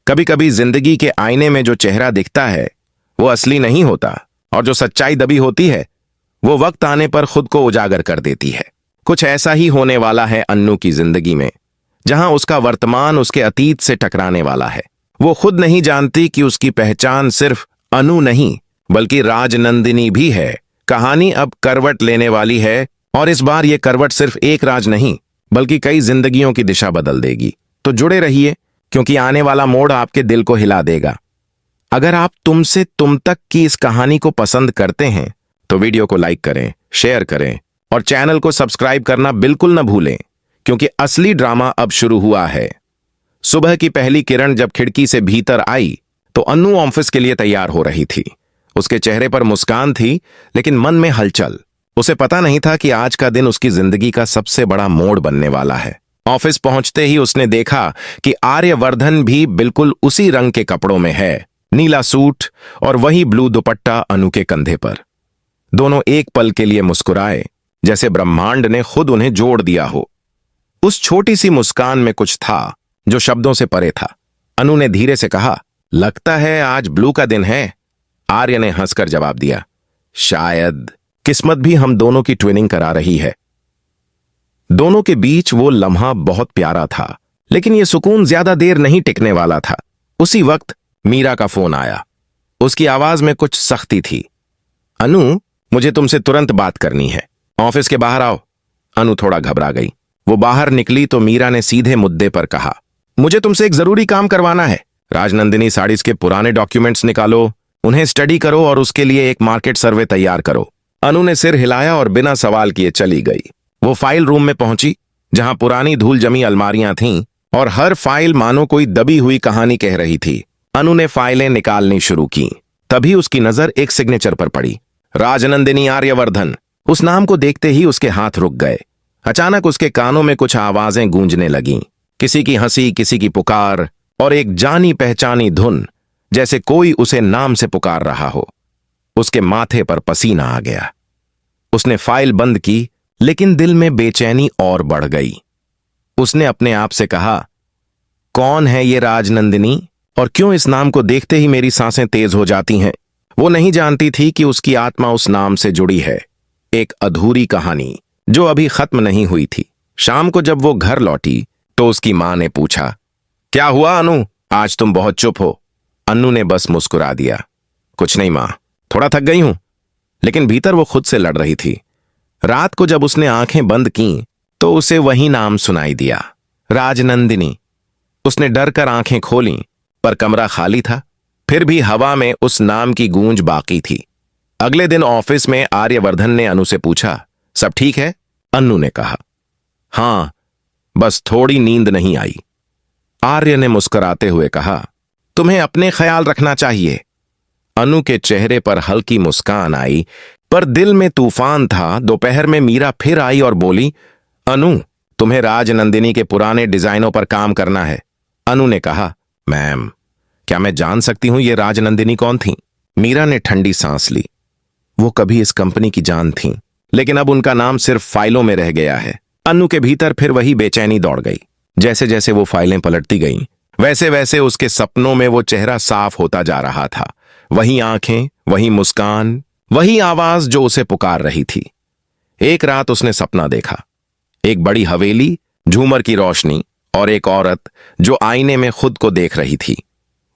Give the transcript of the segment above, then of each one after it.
कभी कभी जिंदगी के आईने में जो चेहरा दिखता है वो असली नहीं होता, और जो सच्चाई दबी होती है वो वक्त आने पर खुद को उजागर कर देती है। कुछ ऐसा ही होने वाला है अन्नू की जिंदगी में, जहां उसका वर्तमान उसके अतीत से टकराने वाला है। वो खुद नहीं जानती कि उसकी पहचान सिर्फ अनु नहीं बल्कि राजनंदिनी भी है। कहानी अब करवट लेने वाली है, और इस बार ये करवट सिर्फ एक राज नहीं बल्कि कई जिंदगियों की दिशा बदल देगी। तो जुड़े रहिए, क्योंकि आने वाला मोड़ आपके दिल को हिला देगा। अगर आप तुमसे तुम तक की इस कहानी को पसंद करते हैं तो वीडियो को लाइक करें, शेयर करें और चैनल को सब्सक्राइब करना बिल्कुल न भूलें, क्योंकि असली ड्रामा अब शुरू हुआ है। सुबह की पहली किरण जब खिड़की से भीतर आई तो अन्नू ऑफिस के लिए तैयार हो रही थी। उसके चेहरे पर मुस्कान थी, लेकिन मन में हलचल। उसे पता नहीं था कि आज का दिन उसकी जिंदगी का सबसे बड़ा मोड़ बनने वाला है। ऑफिस पहुंचते ही उसने देखा कि आर्यवर्धन भी बिल्कुल उसी रंग के कपड़ों में है, नीला सूट और वही ब्लू दुपट्टा अनु के कंधे पर। दोनों एक पल के लिए मुस्कुराए, जैसे ब्रह्मांड ने खुद उन्हें जोड़ दिया हो। उस छोटी सी मुस्कान में कुछ था जो शब्दों से परे था। अनु ने धीरे से कहा, लगता है आज ब्लू का दिन है। आर्य ने हंसकर जवाब दिया, शायद किस्मत भी हम दोनों की ट्विनिंग करा रही है। दोनों के बीच वो लम्हा बहुत प्यारा था, लेकिन यह सुकून ज्यादा देर नहीं टिकने वाला था। उसी वक्त मीरा का फोन आया। उसकी आवाज में कुछ सख्ती थी। अनु, मुझे तुमसे तुरंत बात करनी है, ऑफिस के बाहर आओ। अनु थोड़ा घबरा गई। वो बाहर निकली तो मीरा ने सीधे मुद्दे पर कहा, मुझे तुमसे एक जरूरी काम करवाना है। राजनंदिनी साड़ीज के पुराने डॉक्यूमेंट्स निकालो, उन्हें स्टडी करो और उसके लिए एक मार्केट सर्वे तैयार करो। अनु ने सिर हिलाया और बिना सवाल किए चली गई। वो फाइल रूम में पहुंची, जहां पुरानी धूल जमी अलमारियां थीं और हर फाइल मानो कोई दबी हुई कहानी कह रही थी। अनु ने फाइलें निकालनी शुरू की। तभी उसकी नजर एक सिग्नेचर पर पड़ी, राजनंदिनी आर्यवर्धन। उस नाम को देखते ही उसके हाथ रुक गए। अचानक उसके कानों में कुछ आवाजें गूंजने लगीं, किसी की हंसी, किसी की पुकार और एक जानी पहचानी धुन, जैसे कोई उसे नाम से पुकार रहा हो। उसके माथे पर पसीना आ गया। उसने फाइल बंद की, लेकिन दिल में बेचैनी और बढ़ गई। उसने अपने आप से कहा, कौन है ये राजनंदिनी और क्यों इस नाम को देखते ही मेरी सांसें तेज हो जाती हैं? वो नहीं जानती थी कि उसकी आत्मा उस नाम से जुड़ी है, एक अधूरी कहानी जो अभी खत्म नहीं हुई थी। शाम को जब वो घर लौटी तो उसकी मां ने पूछा, क्या हुआ अनु, आज तुम बहुत चुप हो? अनु ने बस मुस्कुरा दिया, कुछ नहीं मां, थोड़ा थक गई हूं। लेकिन भीतर वो खुद से लड़ रही थी। रात को जब उसने आंखें बंद की तो उसे वही नाम सुनाई दिया, राजनंदिनी। उसने डर कर आंखें खोलीं, पर कमरा खाली था। फिर भी हवा में उस नाम की गूंज बाकी थी। अगले दिन ऑफिस में आर्यवर्धन ने अनु से पूछा, सब ठीक है? अनु ने कहा, हां, बस थोड़ी नींद नहीं आई। आर्य ने मुस्कुराते हुए कहा, तुम्हें अपने ख्याल रखना चाहिए। अनु के चेहरे पर हल्की मुस्कान आई, पर दिल में तूफान था। दोपहर में मीरा फिर आई और बोली, अनु, तुम्हें राजनंदिनी के पुराने डिजाइनों पर काम करना है। अनु ने कहा, मैम, क्या मैं जान सकती हूं ये राजनंदिनी कौन थी? मीरा ने ठंडी सांस ली। वो कभी इस कंपनी की जान थी, लेकिन अब उनका नाम सिर्फ फाइलों में रह गया है। अनु के भीतर फिर वही बेचैनी दौड़ गई। जैसे जैसे वो फाइलें पलटती गईं, वैसे वैसे उसके सपनों में वो चेहरा साफ होता जा रहा था। वही आंखें, वही मुस्कान, वही आवाज जो उसे पुकार रही थी। एक रात उसने सपना देखा, एक बड़ी हवेली, झूमर की रोशनी और एक औरत जो आईने में खुद को देख रही थी।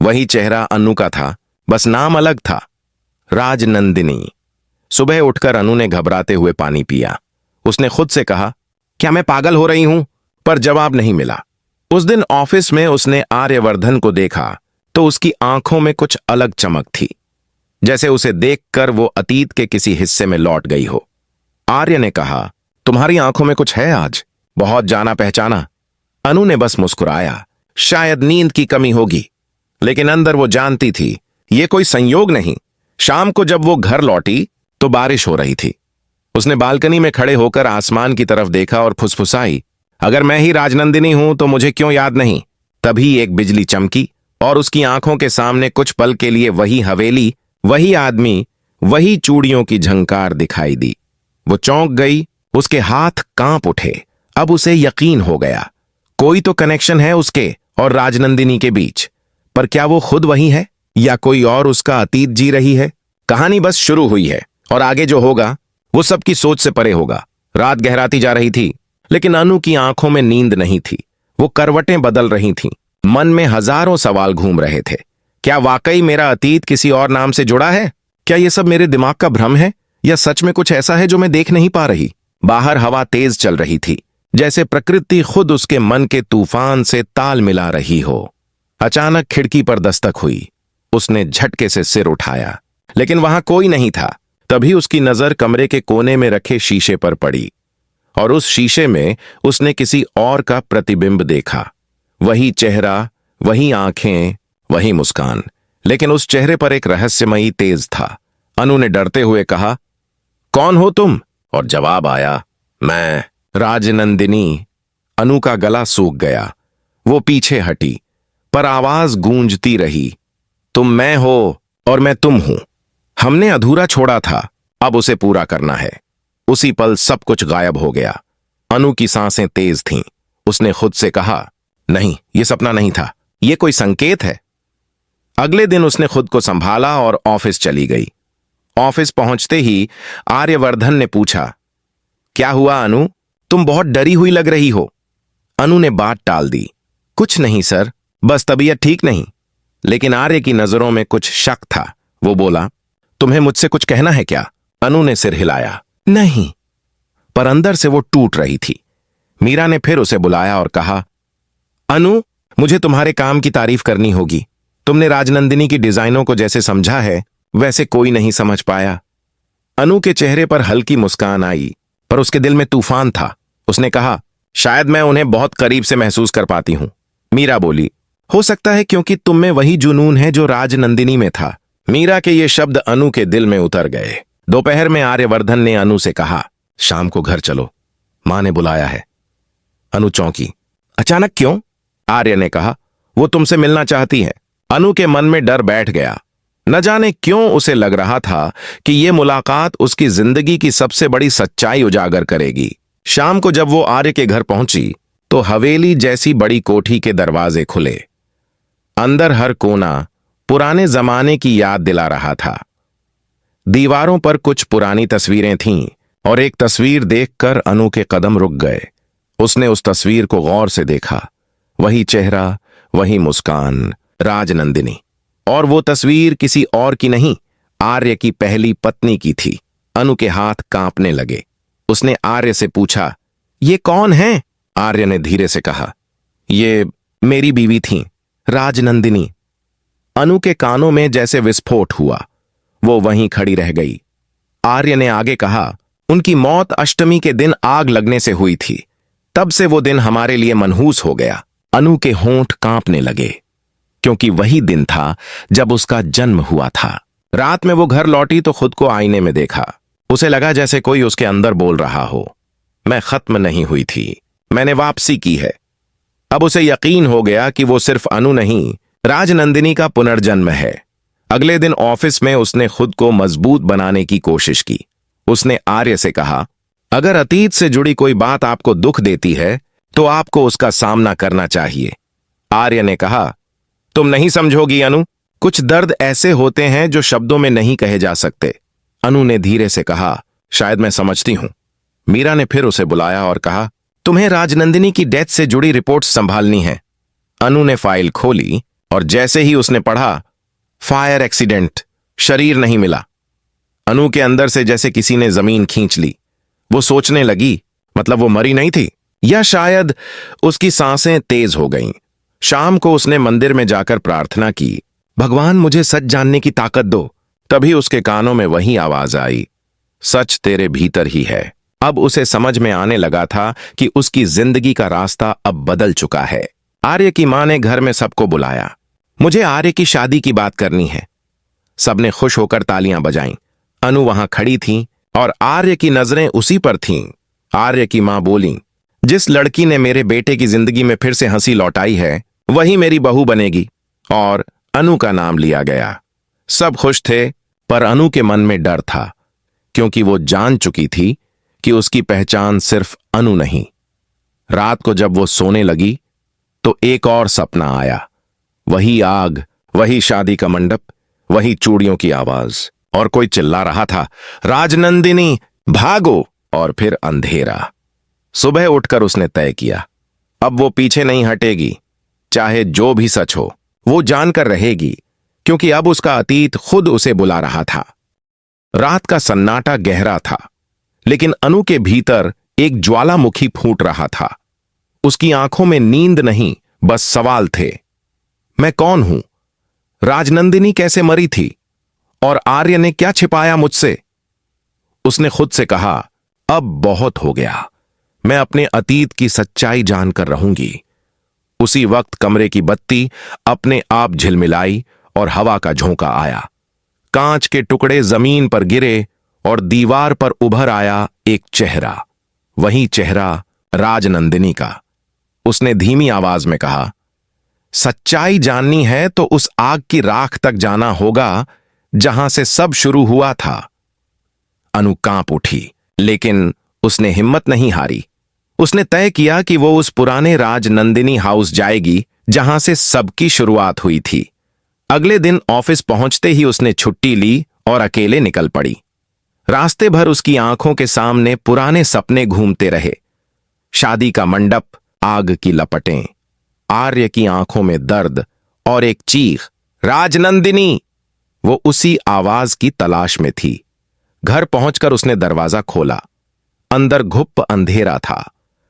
वही चेहरा अनु का था, बस नाम अलग था, राजनंदिनी। सुबह उठकर अनु ने घबराते हुए पानी पिया। उसने खुद से कहा, क्या मैं पागल हो रही हूं? पर जवाब नहीं मिला। उस दिन ऑफिस में उसने आर्यवर्धन को देखा तो उसकी आंखों में कुछ अलग चमक थी, जैसे उसे देखकर वो अतीत के किसी हिस्से में लौट गई हो। आर्य ने कहा, तुम्हारी आंखों में कुछ है आज, बहुत जाना पहचाना। अनु ने बस मुस्कुराया, शायद नींद की कमी होगी। लेकिन अंदर वो जानती थी ये कोई संयोग नहीं। शाम को जब वो घर लौटी तो बारिश हो रही थी। उसने बालकनी में खड़े होकर आसमान की तरफ देखा और फुसफुसाई, अगर मैं ही राजनंदिनी हूं तो मुझे क्यों याद नहीं? तभी एक बिजली चमकी और उसकी आंखों के सामने कुछ पल के लिए वही हवेली, वही आदमी, वही चूड़ियों की झंकार दिखाई दी। वो चौंक गई, उसके हाथ कांप उठे। अब उसे यकीन हो गया, कोई तो कनेक्शन है उसके और राजनंदिनी के बीच। पर क्या वो खुद वही है या कोई और उसका अतीत जी रही है? कहानी बस शुरू हुई है और आगे जो होगा वो सबकी सोच से परे होगा। रात गहराती जा रही थी, लेकिन अनु की आंखों में नींद नहीं थी। वो करवटें बदल रही थीं। मन में हजारों सवाल घूम रहे थे। क्या वाकई मेरा अतीत किसी और नाम से जुड़ा है? क्या ये सब मेरे दिमाग का भ्रम है या सच में कुछ ऐसा है जो मैं देख नहीं पा रही? बाहर हवा तेज चल रही थी, जैसे प्रकृति खुद उसके मन के तूफान से ताल मिला रही हो। अचानक खिड़की पर दस्तक हुई। उसने झटके से सिर उठाया, लेकिन वहां कोई नहीं था। तभी उसकी नजर कमरे के कोने में रखे शीशे पर पड़ी और उस शीशे में उसने किसी और का प्रतिबिंब देखा। वही चेहरा, वही आंखें, वही मुस्कान, लेकिन उस चेहरे पर एक रहस्यमयी तेज था। अनु ने डरते हुए कहा, कौन हो तुम? और जवाब आया, मैं राजनंदिनी। अनु का गला सूख गया। वो पीछे हटी, पर आवाज गूंजती रही, तुम मैं हो और मैं तुम हूं। हमने अधूरा छोड़ा था, अब उसे पूरा करना है। उसी पल सब कुछ गायब हो गया। अनु की सांसें तेज थीं। उसने खुद से कहा, नहीं, ये सपना नहीं था, ये कोई संकेत है। अगले दिन उसने खुद को संभाला और ऑफिस चली गई। ऑफिस पहुंचते ही आर्यवर्धन ने पूछा, क्या हुआ अनु, तुम बहुत डरी हुई लग रही हो? अनु ने बात टाल दी, कुछ नहीं सर, बस तबीयत ठीक नहीं। लेकिन आर्य की नजरों में कुछ शक था। वो बोला, तुम्हें मुझसे कुछ कहना है क्या? अनु ने सिर हिलाया, नहीं। पर अंदर से वो टूट रही थी। मीरा ने फिर उसे बुलाया और कहा, अनु, मुझे तुम्हारे काम की तारीफ करनी होगी। तुमने राजनंदिनी की डिजाइनों को जैसे समझा है वैसे कोई नहीं समझ पाया। अनु के चेहरे पर हल्की मुस्कान आई, पर उसके दिल में तूफान था। उसने कहा, शायद मैं उन्हें बहुत करीब से महसूस कर पाती हूं। मीरा बोली, हो सकता है क्योंकि तुम में वही जुनून है जो राजनंदिनी में था। मीरा के ये शब्द अनु के दिल में उतर गए। दोपहर में आर्यवर्धन ने अनु से कहा, शाम को घर चलो, मां ने बुलाया है। अनु चौंकी। अचानक क्यों? आर्य ने कहा, वो तुमसे मिलना चाहती है। अनु के मन में डर बैठ गया। न जाने क्यों उसे लग रहा था कि यह मुलाकात उसकी जिंदगी की सबसे बड़ी सच्चाई उजागर करेगी। शाम को जब वो आर्य के घर पहुंची तो हवेली जैसी बड़ी कोठी के दरवाजे खुले। अंदर हर कोना पुराने जमाने की याद दिला रहा था। दीवारों पर कुछ पुरानी तस्वीरें थीं और एक तस्वीर देखकर अनु के कदम रुक गए। उसने उस तस्वीर को गौर से देखा। वही चेहरा, वही मुस्कान, राजनंदिनी। और वो तस्वीर किसी और की नहीं, आर्य की पहली पत्नी की थी। अनु के हाथ कांपने लगे। उसने आर्य से पूछा, ये कौन है? आर्य ने धीरे से कहा, ये मेरी बीवी थी, राजनंदिनी। अनु के कानों में जैसे विस्फोट हुआ। वो वहीं खड़ी रह गई। आर्य ने आगे कहा, उनकी मौत अष्टमी के दिन आग लगने से हुई थी। तब से वो दिन हमारे लिए मनहूस हो गया। अनु के होंठ कांपने लगे, क्योंकि वही दिन था जब उसका जन्म हुआ था। रात में वो घर लौटी तो खुद को आईने में देखा। उसे लगा जैसे कोई उसके अंदर बोल रहा हो, मैं खत्म नहीं हुई थी, मैंने वापसी की है। अब उसे यकीन हो गया कि वो सिर्फ अनु नहीं, राजनंदिनी का पुनर्जन्म है। अगले दिन ऑफिस में उसने खुद को मजबूत बनाने की कोशिश की। उसने आर्य से कहा, अगर अतीत से जुड़ी कोई बात आपको दुख देती है तो आपको उसका सामना करना चाहिए। आर्य ने कहा, तुम नहीं समझोगी अनु, कुछ दर्द ऐसे होते हैं जो शब्दों में नहीं कहे जा सकते। अनु ने धीरे से कहा, शायद मैं समझती हूं। मीरा ने फिर उसे बुलाया और कहा, तुम्हें राजनंदिनी की डेथ से जुड़ी रिपोर्ट संभालनी है। अनु ने फाइल खोली और जैसे ही उसने पढ़ा, फायर एक्सीडेंट, शरीर नहीं मिला। अनु के अंदर से जैसे किसी ने जमीन खींच ली। वो सोचने लगी, मतलब वो मरी नहीं थी, या शायद उसकी सांसें तेज हो गईं। शाम को उसने मंदिर में जाकर प्रार्थना की, भगवान मुझे सच जानने की ताकत दो। तभी उसके कानों में वही आवाज आई, सच तेरे भीतर ही है। अब उसे समझ में आने लगा था कि उसकी जिंदगी का रास्ता अब बदल चुका है। आर्य की मां ने घर में सबको बुलाया। मुझे आर्य की शादी की बात करनी है। सबने खुश होकर तालियां बजाईं। अनु वहां खड़ी थी और आर्य की नजरें उसी पर थीं। आर्य की मां बोली, जिस लड़की ने मेरे बेटे की जिंदगी में फिर से हंसी लौटाई है वही मेरी बहू बनेगी। और अनु का नाम लिया गया। सब खुश थे, पर अनु के मन में डर था, क्योंकि वो जान चुकी थी कि उसकी पहचान सिर्फ अनु नहीं। रात को जब वो सोने लगी तो एक और सपना आया। वही आग, वही शादी का मंडप, वही चूड़ियों की आवाज, और कोई चिल्ला रहा था, राजनंदिनी भागो। और फिर अंधेरा। सुबह उठकर उसने तय किया, अब वो पीछे नहीं हटेगी। चाहे जो भी सच हो, वो जानकर रहेगी, क्योंकि अब उसका अतीत खुद उसे बुला रहा था। रात का सन्नाटा गहरा था, लेकिन अनु के भीतर एक ज्वालामुखी फूट रहा था। उसकी आंखों में नींद नहीं, बस सवाल थे। मैं कौन हूं? राजनंदिनी कैसे मरी थी? और आर्य ने क्या छिपाया मुझसे? उसने खुद से कहा, अब बहुत हो गया, मैं अपने अतीत की सच्चाई जानकर रहूंगी। उसी वक्त कमरे की बत्ती अपने आप झिलमिलाई और हवा का झोंका आया। कांच के टुकड़े जमीन पर गिरे और दीवार पर उभर आया एक चेहरा, वही चेहरा राजनंदिनी का। उसने धीमी आवाज में कहा, सच्चाई जाननी है तो उस आग की राख तक जाना होगा जहां से सब शुरू हुआ था। अनु कांप उठी, लेकिन उसने हिम्मत नहीं हारी। उसने तय किया कि वो उस पुराने राजनंदिनी हाउस जाएगी जहां से सबकी शुरुआत हुई थी। अगले दिन ऑफिस पहुंचते ही उसने छुट्टी ली और अकेले निकल पड़ी। रास्ते भर उसकी आंखों के सामने पुराने सपने घूमते रहे। शादी का मंडप, आग की लपटें, आर्य की आंखों में दर्द और एक चीख, राजनंदिनी। वो उसी आवाज की तलाश में थी। घर पहुंचकर उसने दरवाजा खोला। अंदर घुप अंधेरा था।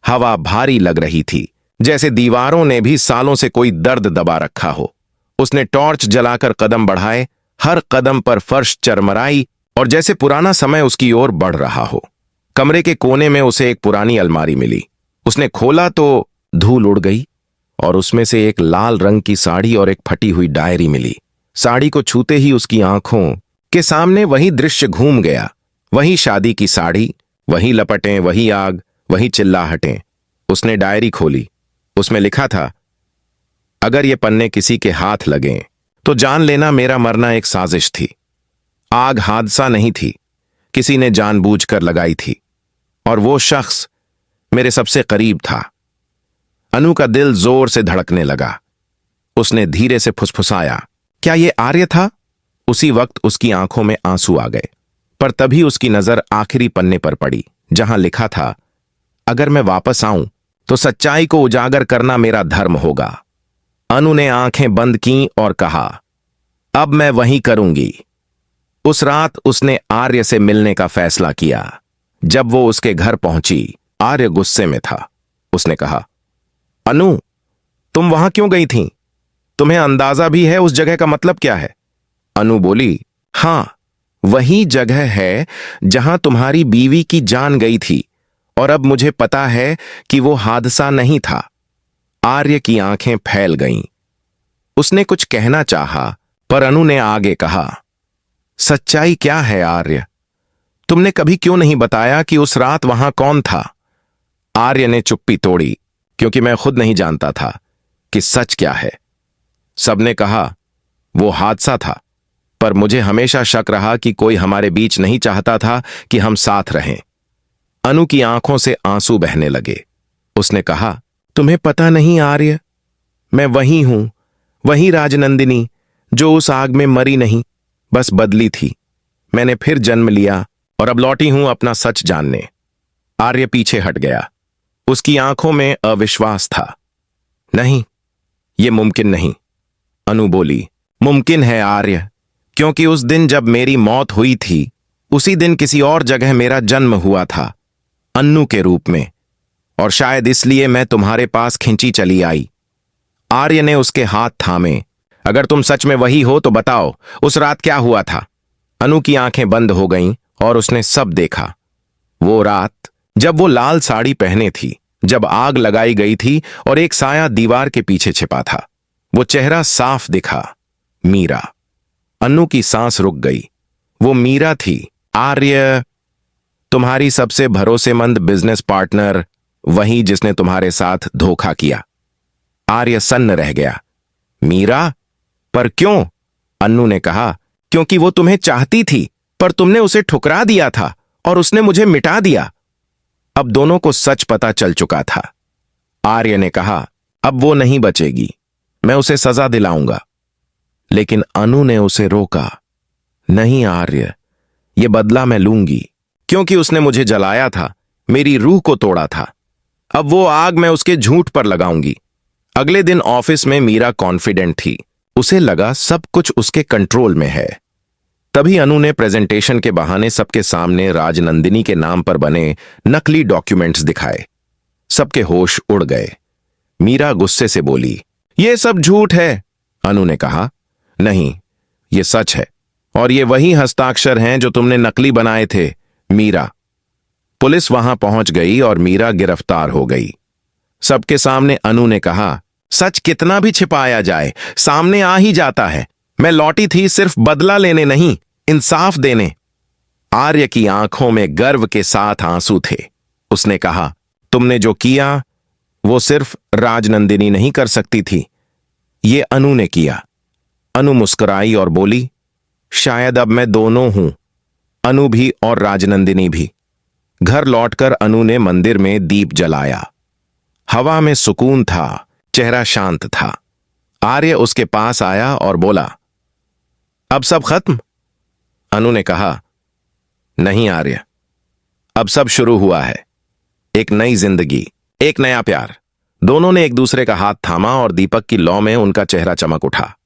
हवा भारी लग रही थी, जैसे दीवारों ने भी सालों से कोई दर्द दबा रखा हो। उसने टॉर्च जलाकर कदम बढ़ाए। हर कदम पर फर्श चरमराई और जैसे पुराना समय उसकी ओर बढ़ रहा हो। कमरे के कोने में उसे एक पुरानी अलमारी मिली। उसने खोला तो धूल उड़ गई और उसमें से एक लाल रंग की साड़ी और एक फटी हुई डायरी मिली। साड़ी को छूते ही उसकी आंखों के सामने वही दृश्य घूम गया। वही शादी की साड़ी, वही लपटें, वही आग, वही चिल्लाहटें। उसने डायरी खोली। उसमें लिखा था, अगर ये पन्ने किसी के हाथ लगें तो जान लेना मेरा मरना एक साजिश थी। आग हादसा नहीं थी, किसी ने जानबूझकर लगाई थी, और वो शख्स मेरे सबसे करीब था। अनु का दिल जोर से धड़कने लगा। उसने धीरे से फुसफुसाया, क्या ये आर्य था? उसी वक्त उसकी आंखों में आंसू आ गए, पर तभी उसकी नजर आखिरी पन्ने पर पड़ी, जहां लिखा था, अगर मैं वापस आऊं तो सच्चाई को उजागर करना मेरा धर्म होगा। अनु ने आंखें बंद कीं और कहा, अब मैं वही करूंगी। उस रात उसने आर्य से मिलने का फैसला किया। जब वो उसके घर पहुंची, आर्य गुस्से में था। उसने कहा, अनु, तुम वहां क्यों गई थीं? तुम्हें अंदाजा भी है उस जगह का मतलब क्या है? अनु बोली, हां, वही जगह है जहां तुम्हारी बीवी की जान गई थी, और अब मुझे पता है कि वो हादसा नहीं था। आर्य की आंखें फैल गईं। उसने कुछ कहना चाहा, पर अनु ने आगे कहा, सच्चाई क्या है आर्य? तुमने कभी क्यों नहीं बताया कि उस रात वहां कौन था? आर्य ने चुप्पी तोड़ी, क्योंकि मैं खुद नहीं जानता था कि सच क्या है। सबने कहा वो हादसा था, पर मुझे हमेशा शक रहा कि कोई हमारे बीच नहीं चाहता था कि हम साथ रहें। अनु की आंखों से आंसू बहने लगे। उसने कहा, तुम्हें पता नहीं आर्य, मैं वही हूं, वही राजनंदिनी जो उस आग में मरी नहीं, बस बदली थी। मैंने फिर जन्म लिया और अब लौटी हूं अपना सच जानने। आर्य पीछे हट गया। उसकी आंखों में अविश्वास था। नहीं, ये मुमकिन नहीं। अनु बोली, मुमकिन है आर्य, क्योंकि उस दिन जब मेरी मौत हुई थी, उसी दिन किसी और जगह मेरा जन्म हुआ था, अन्नू के रूप में, और शायद इसलिए मैं तुम्हारे पास खिंची चली आई। आर्य ने उसके हाथ थामे। अगर तुम सच में वही हो तो बताओ, उस रात क्या हुआ था? अनु की आंखें बंद हो गईं और उसने सब देखा। वो रात जब वो लाल साड़ी पहने थी, जब आग लगाई गई थी और एक साया दीवार के पीछे छिपा था। वो चेहरा साफ दिखा, मीरा। अन्नू की सांस रुक गई। वो मीरा थी। आर्य, तुम्हारी सबसे भरोसेमंद बिजनेस पार्टनर, वही जिसने तुम्हारे साथ धोखा किया। आर्य सन्न रह गया। मीरा? पर क्यों? अन्नू ने कहा, क्योंकि वो तुम्हें चाहती थी, पर तुमने उसे ठुकरा दिया था और उसने मुझे मिटा दिया। अब दोनों को सच पता चल चुका था। आर्य ने कहा, अब वो नहीं बचेगी। मैं उसे सजा दिलाऊंगा। लेकिन अनु ने उसे रोका। नहीं आर्य, ये बदला मैं लूंगी, क्योंकि उसने मुझे जलाया था, मेरी रूह को तोड़ा था। अब वो आग मैं उसके झूठ पर लगाऊंगी। अगले दिन ऑफिस में मीरा कॉन्फिडेंट थी। उसे लगा सब कुछ उसके कंट्रोल में है। तभी अनु ने प्रेजेंटेशन के बहाने सबके सामने राजनंदिनी के नाम पर बने नकली डॉक्यूमेंट्स दिखाए। सबके होश उड़ गए। मीरा गुस्से से बोली, ये सब झूठ है। अनु ने कहा, नहीं, ये सच है, और ये वही हस्ताक्षर हैं जो तुमने नकली बनाए थे, मीरा। पुलिस वहां पहुंच गई और मीरा गिरफ्तार हो गई। सबके सामने अनु ने कहा, सच कितना भी छिपाया जाए, सामने आ ही जाता है। मैं लौटी थी सिर्फ बदला लेने नहीं, इंसाफ देने। आर्य की आंखों में गर्व के साथ आंसू थे। उसने कहा, तुमने जो किया वो सिर्फ राजनंदिनी नहीं कर सकती थी, ये अनु ने किया। अनु मुस्कुराई और बोली, शायद अब मैं दोनों हूं, अनु भी और राजनंदिनी भी। घर लौटकर अनु ने मंदिर में दीप जलाया। हवा में सुकून था, चेहरा शांत था। आर्य उसके पास आया और बोला, अब सब खत्म? अनु ने कहा, नहीं आर्य, अब सब शुरू हुआ है। एक नई जिंदगी, एक नया प्यार। दोनों ने एक दूसरे का हाथ थामा और दीपक की लौ में उनका चेहरा चमक उठा।